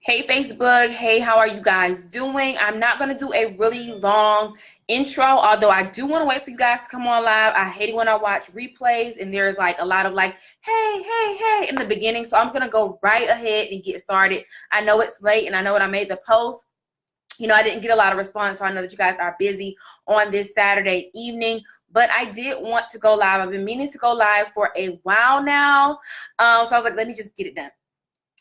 Hey Facebook, hey, how are you guys doing? I'm not going to do a really long intro, although I do want to wait for you guys to come on live. I hate it when I watch replays and there's like a lot of like, hey in the beginning. So I'm going to go right ahead and get started. I know it's late and I know when I made the post, I didn't get a lot of response. So I know that you guys are busy on this Saturday evening. But I did want to go live. I've been meaning to go live for a while now. So I was like, let me just get it done.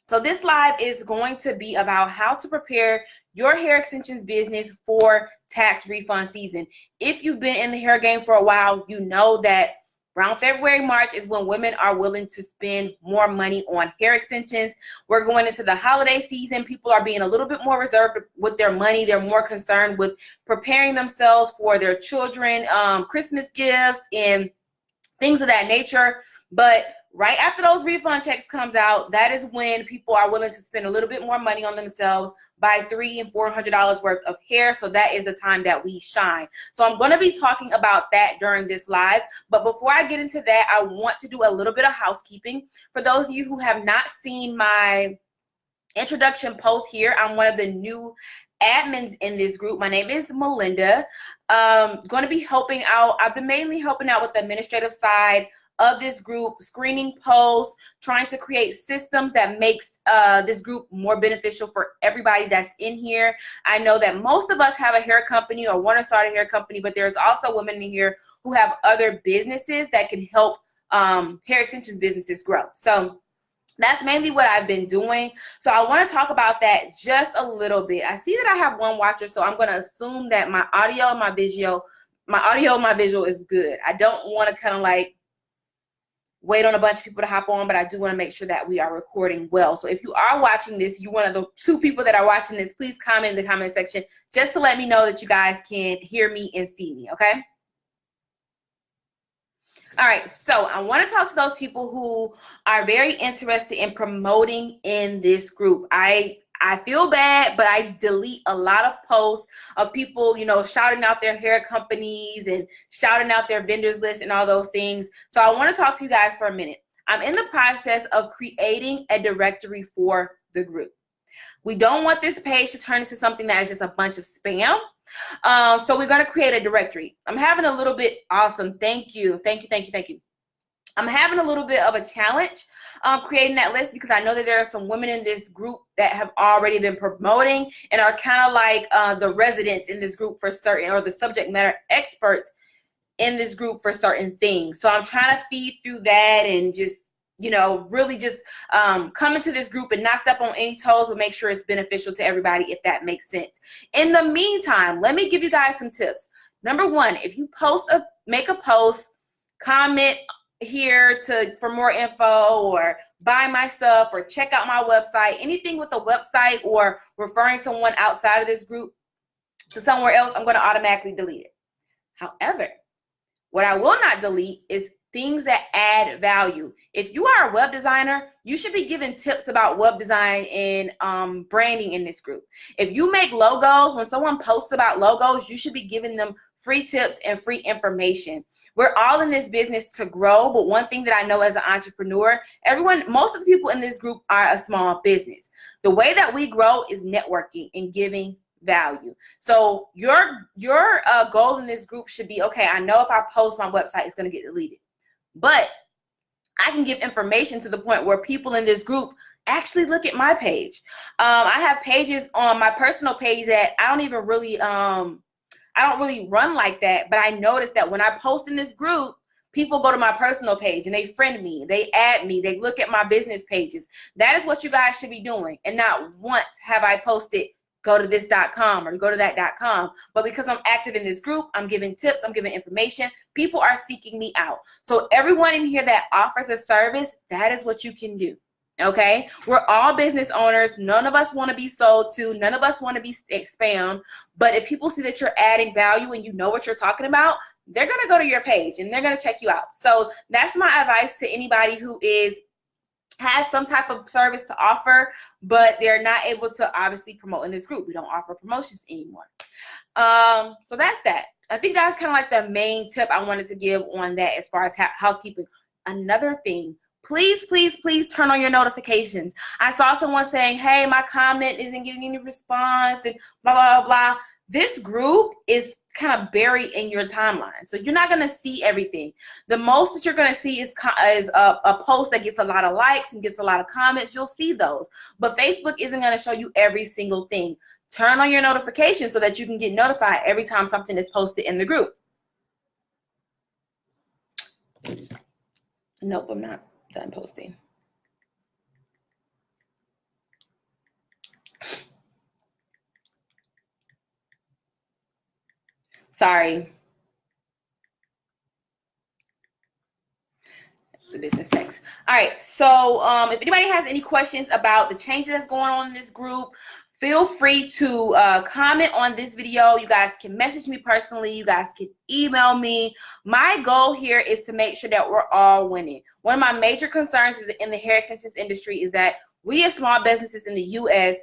So this live is going to be about how to prepare your hair extensions business for tax refund season. If you've been in the hair game for a while, you know that around February, March is when women are willing to spend more money on hair extensions. We're going into the holiday season. People are being a little bit more reserved with their money. They're more concerned with preparing themselves for their children, Christmas gifts and things of that nature. But right after those refund checks comes out, that is when people are willing to spend a little bit more money on themselves, buy $300 and $400 worth of hair. So that is the time that we shine. So I'm going to be talking about that during this live. But before I get into that, I want to do a little bit of housekeeping. For those of you who have not seen my introduction post here, I'm one of the new admins in this group. My name is Melinda. Going to be helping out. I've been mainly helping out with the administrative side of this group, screening posts, trying to create systems that makes this group more beneficial for everybody that's in here. I know that most of us have a hair company or want to start a hair company, but there's also women in here who have other businesses that can help hair extensions businesses grow. So that's mainly what I've been doing. So I want to talk about that just a little bit. I see that I have one watcher, so I'm going to assume that my audio and my visual is good. I don't want to kind of like wait on a bunch of people to hop on, but I do want to make sure that we are recording well. So if you are watching this, you're one of the 2 people that are watching this, please comment in the comment section just to let me know that you guys can hear me and see me, okay? All right, so I want to talk to those people who are very interested in promoting in this group. I feel bad, but I delete a lot of posts of people, shouting out their hair companies and shouting out their vendors list and all those things. So I want to talk to you guys for a minute. I'm in the process of creating a directory for the group. We don't want this page to turn into something that is just a bunch of spam. So we're going to create a directory. I'm having a little bit awesome. Thank you. I'm having a little bit of a challenge creating that list because I know that there are some women in this group that have already been promoting and are kind of like the residents in this group for certain, or the subject matter experts in this group for certain things. So I'm trying to feed through that and just, really just come into this group and not step on any toes, but make sure it's beneficial to everybody, if that makes sense. In the meantime, let me give you guys some tips. Number 1, if you make a post, comment here for more info, or buy my stuff, or check out my website, anything with a website or referring someone outside of this group to somewhere else, I'm going to automatically delete it. However, what I will not delete is things that add value. If you are a web designer, you should be giving tips about web design and branding in this group. If you make logos, when someone posts about logos, you should be giving them free tips and free information. We're all in this business to grow, but one thing that I know as an entrepreneur, most of the people in this group are a small business. The way that we grow is networking and giving value. So your goal in this group should be, okay, I know if I post my website, it's going to get deleted, but I can give information to the point where people in this group actually look at my page. I have pages on my personal page that I don't really run like that, but I noticed that when I post in this group, people go to my personal page and they friend me, they add me, they look at my business pages. That is what you guys should be doing. And not once have I posted, go to this.com or go to that.com. But because I'm active in this group, I'm giving tips, I'm giving information. People are seeking me out. So everyone in here that offers a service, that is what you can do. Okay, we're all business owners. None of us want to be sold to. None of us want to be spam. But if people see that you're adding value and you know what you're talking about, they're going to go to your page and they're going to check you out. So that's my advice to anybody who has some type of service to offer, but they're not able to obviously promote in this group. We don't offer promotions anymore. So that's that. I think that's kind of like the main tip I wanted to give on that as far as housekeeping. Another thing, please, please, please turn on your notifications. I saw someone saying, hey, my comment isn't getting any response and blah, blah, blah. This group is kind of buried in your timeline. So you're not going to see everything. The most that you're going to see is a post that gets a lot of likes and gets a lot of comments. You'll see those. But Facebook isn't going to show you every single thing. Turn on your notifications so that you can get notified every time something is posted in the group. Nope, I'm not done posting. Sorry. It's a business text. All right, so if anybody has any questions about the changes that's going on in this group, feel free to comment on this video. You guys can message me personally. You guys can email me. My goal here is to make sure that we're all winning. One of my major concerns in the hair extensions industry is that we as small businesses in the U.S.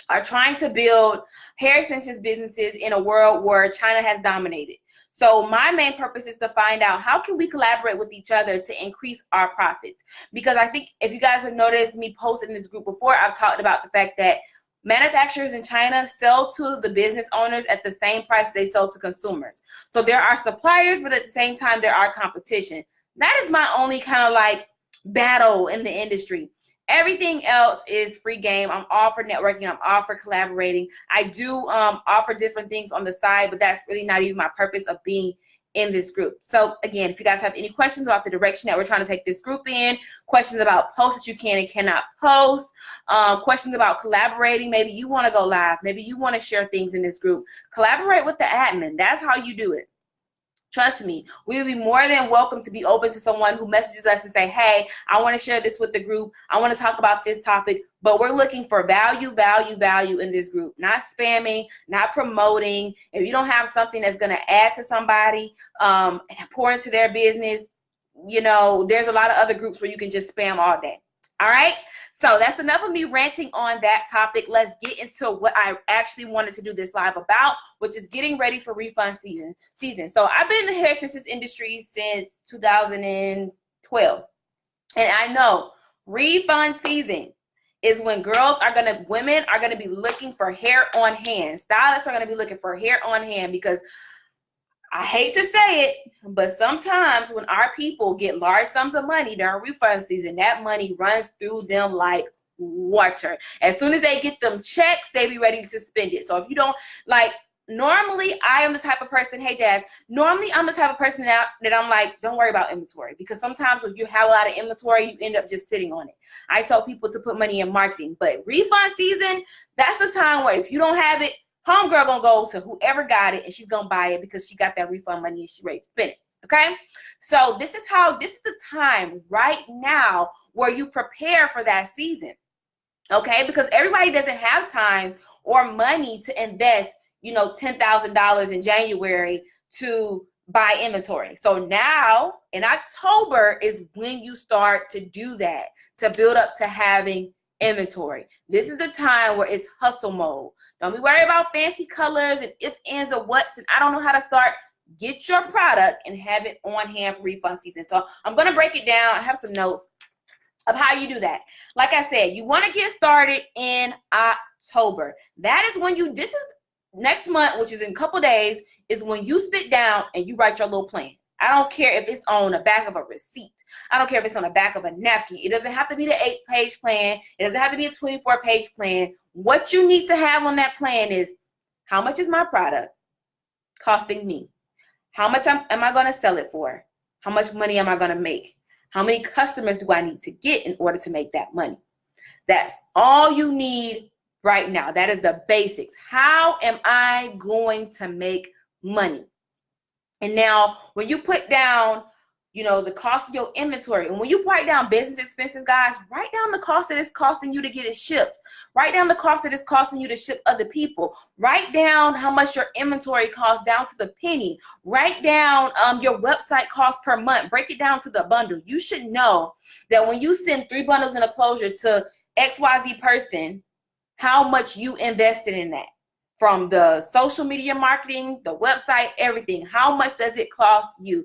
are trying to build hair extensions businesses in a world where China has dominated. So my main purpose is to find out how can we collaborate with each other to increase our profits. Because I think if you guys have noticed me posting in this group before, I've talked about the fact that manufacturers in China sell to the business owners at the same price they sell to consumers. So there are suppliers, but at the same time, there are competition. That is my only kind of like battle in the industry. Everything else is free game. I'm all for networking. I'm all for collaborating. I do offer different things on the side, but that's really not even my purpose of being in this group. So again, if you guys have any questions about the direction that we're trying to take this group in, questions about posts that you can and cannot post, questions about collaborating, maybe you want to go live, maybe you want to share things in this group, collaborate with the admin. That's how you do it. Trust me, we would be more than welcome to be open to someone who messages us and say, hey, I want to share this with the group. I want to talk about this topic, but we're looking for value, value, value in this group, not spamming, not promoting. If you don't have something that's going to add to somebody, pour into their business, you know, there's a lot of other groups where you can just spam all day. All right. So that's enough of me ranting on that topic. Let's get into what I actually wanted to do this live about, which is getting ready for refund season. So I've been in the hair extensions industry since 2012. And I know refund season is when women are going to be looking for hair on hand. Stylists are going to be looking for hair on hand because I hate to say it, but sometimes when our people get large sums of money during refund season, that money runs through them like water. As soon as they get them checks, they be ready to spend it. So if you don't, like, normally I am the type of person, hey Jazz, normally I'm the type of person that I'm like, don't worry about inventory, because sometimes when you have a lot of inventory, you end up just sitting on it. I tell people to put money in marketing, but refund season, that's the time where if you don't have it, homegirl gonna go to whoever got it and she's gonna buy it because she got that refund money and she ready to spend it. Okay, so this is the time right now where you prepare for that season. Okay, because everybody doesn't have time or money to invest, you know, $10,000 in January to buy inventory. So now in October is when you start to do that, to build up to having inventory. This is the time where it's hustle mode. Don't be worried about fancy colors and if, ands, or whats, and I don't know how to start. Get your product and have it on hand for refund season. So I'm going to break it down. I have some notes of how you do that. Like I said, you want to get started in October. That is when this is next month, which is in a couple days, is when you sit down and you write your little plan. I don't care if it's on the back of a receipt. I don't care if it's on the back of a napkin. It doesn't have to be the 8-page plan. It doesn't have to be a 24-page plan. What you need to have on that plan is, how much is my product costing me? How much am I going to sell it for? How much money am I going to make? How many customers do I need to get in order to make that money? That's all you need right now. That is the basics. How am I going to make money? And now when you put down, you know, the cost of your inventory, and when you write down business expenses, guys, write down the cost that it's costing you to get it shipped. Write down the cost that it's costing you to ship other people. Write down how much your inventory costs down to the penny. Write down your website cost per month. Break it down to the bundle. You should know that when you send 3 bundles in a closure to XYZ person, how much you invested in that. From the social media marketing, the website, everything. How much does it cost you?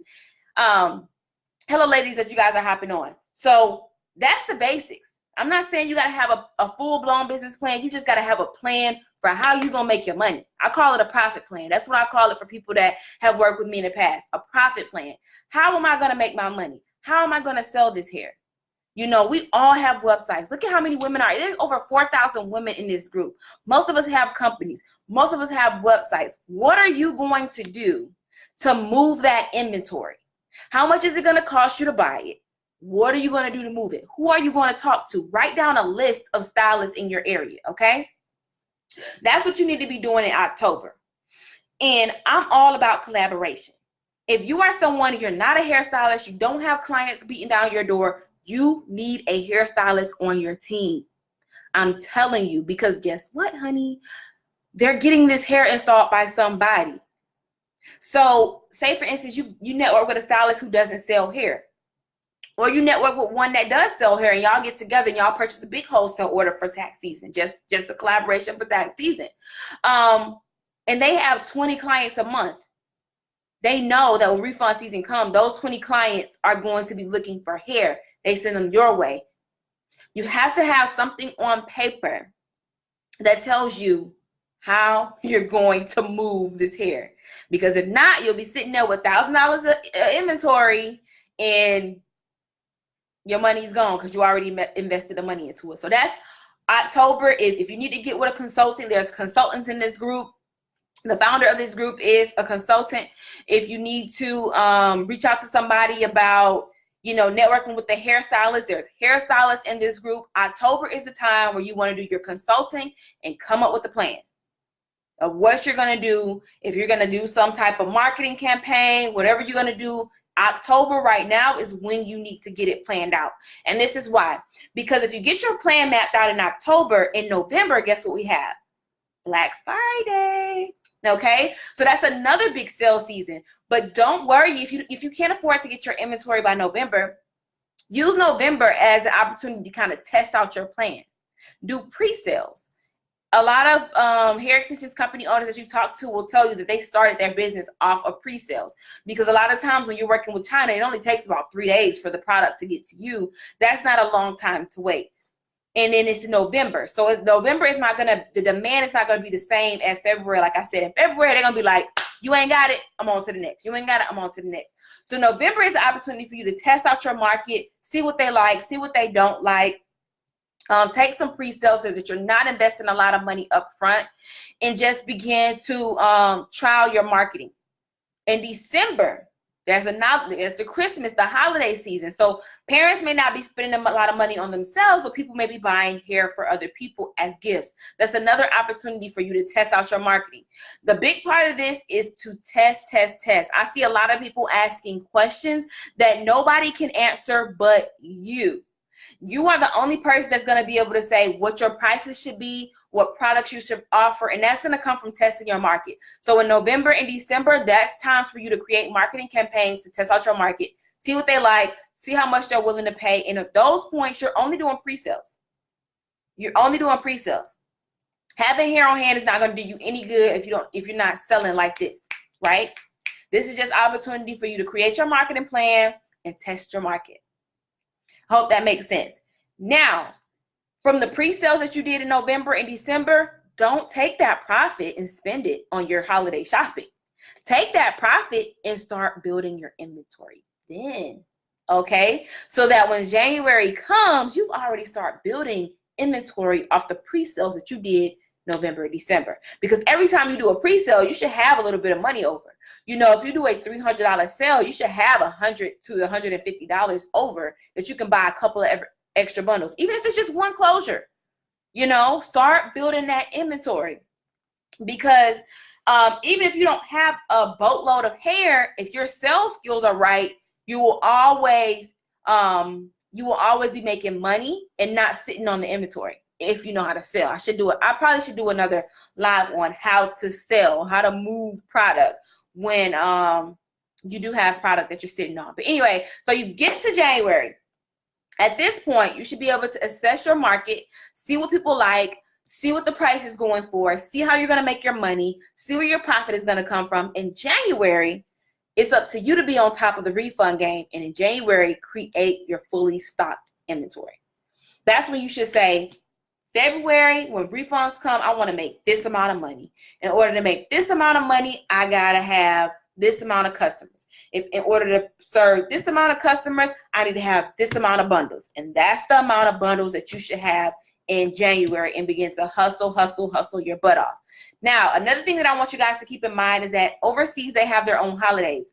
Hello, ladies, that you guys are hopping on. So that's the basics. I'm not saying you got to have a full-blown business plan. You just got to have a plan for how you're going to make your money. I call it a profit plan. That's what I call it for people that have worked with me in the past, a profit plan. How am I going to make my money? How am I going to sell this hair? You know, we all have websites. Look at how many women are. There's over 4,000 women in this group. Most of us have companies. Most of us have websites. What are you going to do to move that inventory? How much is it going to cost you to buy it? What are you going to do to move it? Who are you going to talk to? Write down a list of stylists in your area, okay? That's what you need to be doing in October. And I'm all about collaboration. If you are someone, you're not a hairstylist, you don't have clients beating down your door, you need a hairstylist on your team. I'm telling you, because guess what, honey? They're getting this hair installed by somebody. So say, for instance, you network with a stylist who doesn't sell hair. Or you network with one that does sell hair, and y'all get together and y'all purchase a big wholesale order for tax season, just a collaboration for tax season. And they have 20 clients a month. They know that when refund season comes, those 20 clients are going to be looking for hair. They send them your way. You have to have something on paper that tells you how you're going to move this hair. Because if not, you'll be sitting there with $1,000 of inventory and your money's gone because you already invested the money into it. So that's October. Is if you need to get with a consultant, there's consultants in this group. The founder of this group is a consultant. If you need to reach out to somebody about, you know, networking with the hairstylist, there's hairstylists in this group. October is the time where you want to do your consulting and come up with a plan of what you're going to do. If you're going to do some type of marketing campaign, whatever you're going to do, October right now is when you need to get it planned out. And this is why. Because if you get your plan mapped out in October, in November, guess what we have? Black Friday. Okay, so that's another big sale season. But don't worry if you can't afford to get your inventory by November. Use November as an opportunity to kind of test out your plan. Do pre-sales. A lot of hair extensions company owners that you talk to will tell you that they started their business off of pre-sales, because a lot of times when you're working with China, it only takes about 3 days for the product to get to you. That's not a long time to wait. And then it's November. So November is not the demand is not gonna be the same as February. Like I said, in February, they're gonna be like, you ain't got it, I'm on to the next. You ain't got it, I'm on to the next. So November is the opportunity for you to test out your market, see what they like, see what they don't like. Take some pre-sales so that you're not investing a lot of money up front, and just begin to trial your marketing. In December, there's the Christmas, the holiday season. So parents may not be spending a lot of money on themselves, but people may be buying hair for other people as gifts. That's another opportunity for you to test out your marketing. The big part of this is to test. I see a lot of people asking questions that nobody can answer but you. You are the only person that's going to be able to say what your prices should be, what products you should offer, and that's going to come from testing your market. So in November and December, that's times for you to create marketing campaigns to test out your market, see what they like, see how much they're willing to pay. And at those points, you're only doing pre-sales. You're only doing pre-sales. Having hair on hand is not going to do you any good if you're not selling like this, right? This is just opportunity for you to create your marketing plan and test your market. Hope that makes sense. Now, from the pre-sales that you did in November and December, don't take that profit and spend it on your holiday shopping. Take that profit and start building your inventory then, okay? So that when January comes, you already start building inventory off the pre-sales that you did November and December. Because every time you do a pre-sale, you should have a little bit of money over. You know, if you do a $300 sale, you should have $100 to $150 over that you can buy a couple of extra bundles, even if it's just one closure. You know, start building that inventory, because even if you don't have a boatload of hair, if your sales skills are right, you will always be making money and not sitting on the inventory. If you know how to sell, I probably should do another live on how to sell, how to move product when you do have product that you're sitting on. But anyway, so you get to January. At this point, you should be able to assess your market, see what people like, see what the price is going for, see how you're going to make your money, see where your profit is going to come from. In January, It's up to you to be on top of the refund game. And in January, create your fully stocked inventory. That's when you should say, February, when refunds come, I want to make this amount of money. In order to make this amount of money, I got to have this amount of customers. If in order to serve this amount of customers, I need to have this amount of bundles. And that's the amount of bundles that you should have in January, and begin to hustle your butt off. Now, another thing that I want you guys to keep in mind is that overseas, they have their own holidays.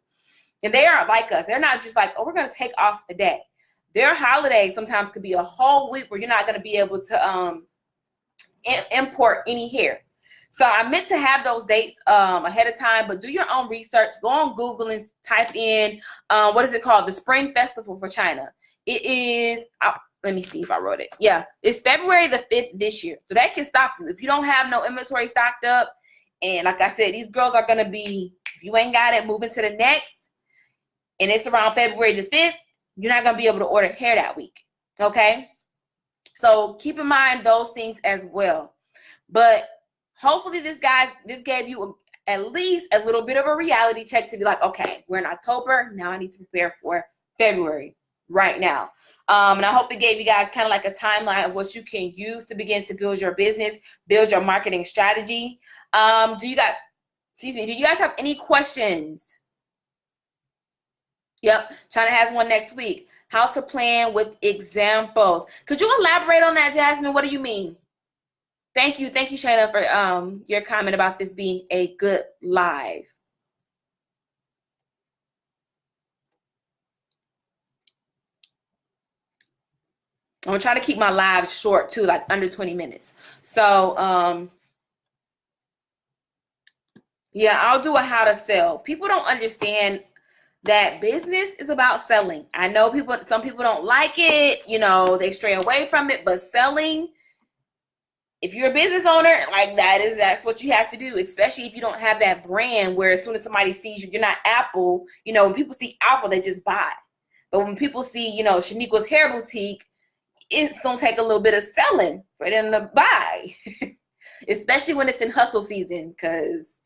And they aren't like us. They're not just like, oh, we're going to take off a day. Their holidays sometimes could be a whole week where you're not going to be able to import any hair. So I meant to have those dates ahead of time, but do your own research. Go on Google and type in, what is it called? The Spring Festival for China. It is, let me see if I wrote it. Yeah, it's February the 5th this year. So that can stop you. If you don't have no inventory stocked up, and like I said, these girls are going to be, if you ain't got it, moving to the next, and it's around February the 5th, you're not going to be able to order hair that week. Okay? So keep in mind those things as well. But hopefully this gave you at least a little bit of a reality check to be like, okay, we're in October. Now I need to prepare for February right now. And I hope it gave you guys kind of like a timeline of what you can use to begin to build your business, build your marketing strategy. Do you guys have any questions? Yep, China has one next week. How to plan with examples. Could you elaborate on that, Jasmine? What do you mean? Thank you, Shayna, for your comment about this being a good live. I'm gonna try to keep my lives short too, like under 20 minutes. So yeah, I'll do a how to sell. People don't understand that business is about selling. I know some people don't like it, they stray away from it, but selling, if you're a business owner, like that's what you have to do, especially if you don't have that brand where as soon as somebody sees you, you're not Apple. When people see Apple, they just buy. But when people see, Shaniqua's Hair Boutique, it's going to take a little bit of selling for them to buy, especially when it's in hustle season, because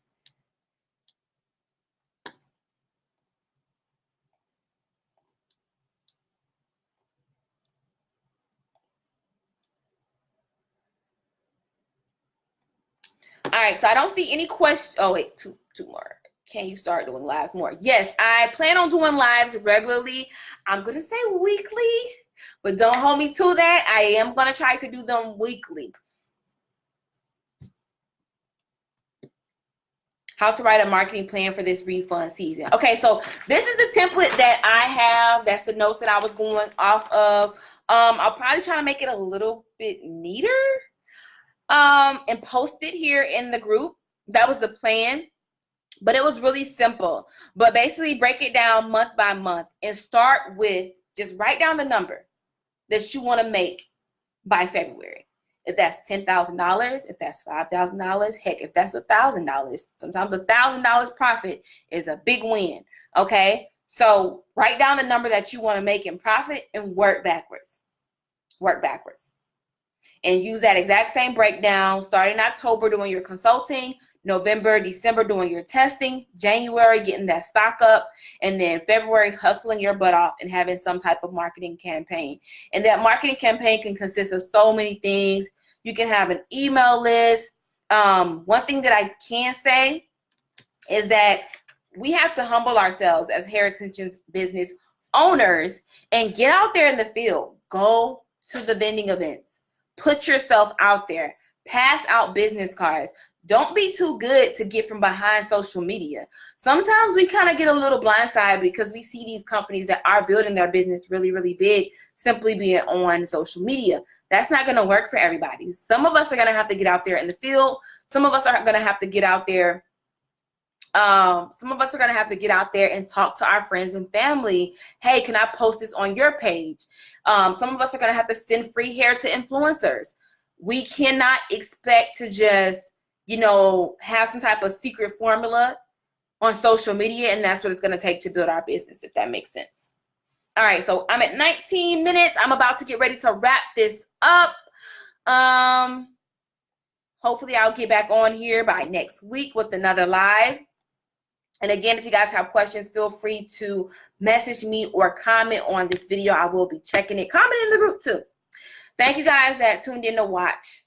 all right, so I don't see any questions. Oh, wait, two more. Can you start doing lives more? Yes, I plan on doing lives regularly. I'm going to say weekly, but don't hold me to that. I am going to try to do them weekly. How to write a marketing plan for this refund season. Okay, so this is the template that I have. That's the notes that I was going off of. I'll probably try to make it a little bit neater. And post it here in the group. That was the plan, but it was really simple. But basically break it down month by month and start with just write down the number that you want to make by February. If that's $10,000, if that's $5,000, heck, if that's $1,000, sometimes $1,000 profit is a big win. Okay, so write down the number that you want to make in profit and work backwards. And use that exact same breakdown starting October doing your consulting, November, December doing your testing, January getting that stock up, and then February hustling your butt off and having some type of marketing campaign. And that marketing campaign can consist of so many things. You can have an email list. One thing that I can say is that we have to humble ourselves as hair extensions business owners and get out there in the field. Go to the vending events. Put yourself out there. Pass out business cards. Don't be too good to get from behind social media. Sometimes we kind of get a little blindsided because we see these companies that are building their business really, really big simply being on social media. That's not going to work for everybody. Some of us are going to have to get out there in the field. Some of us are going to have to get out there. Some of us are going to have to get out there and talk to our friends and family. Hey, can I post this on your page? Some of us are going to have to send free hair to influencers. We cannot expect to just, have some type of secret formula on social media, and that's what it's going to take to build our business, if that makes sense. All right, so I'm at 19 minutes. I'm about to get ready to wrap this up. Hopefully I'll get back on here by next week with another live. And again, if you guys have questions, feel free to message me or comment on this video. I will be checking it. Comment in the group too. Thank you guys that tuned in to watch.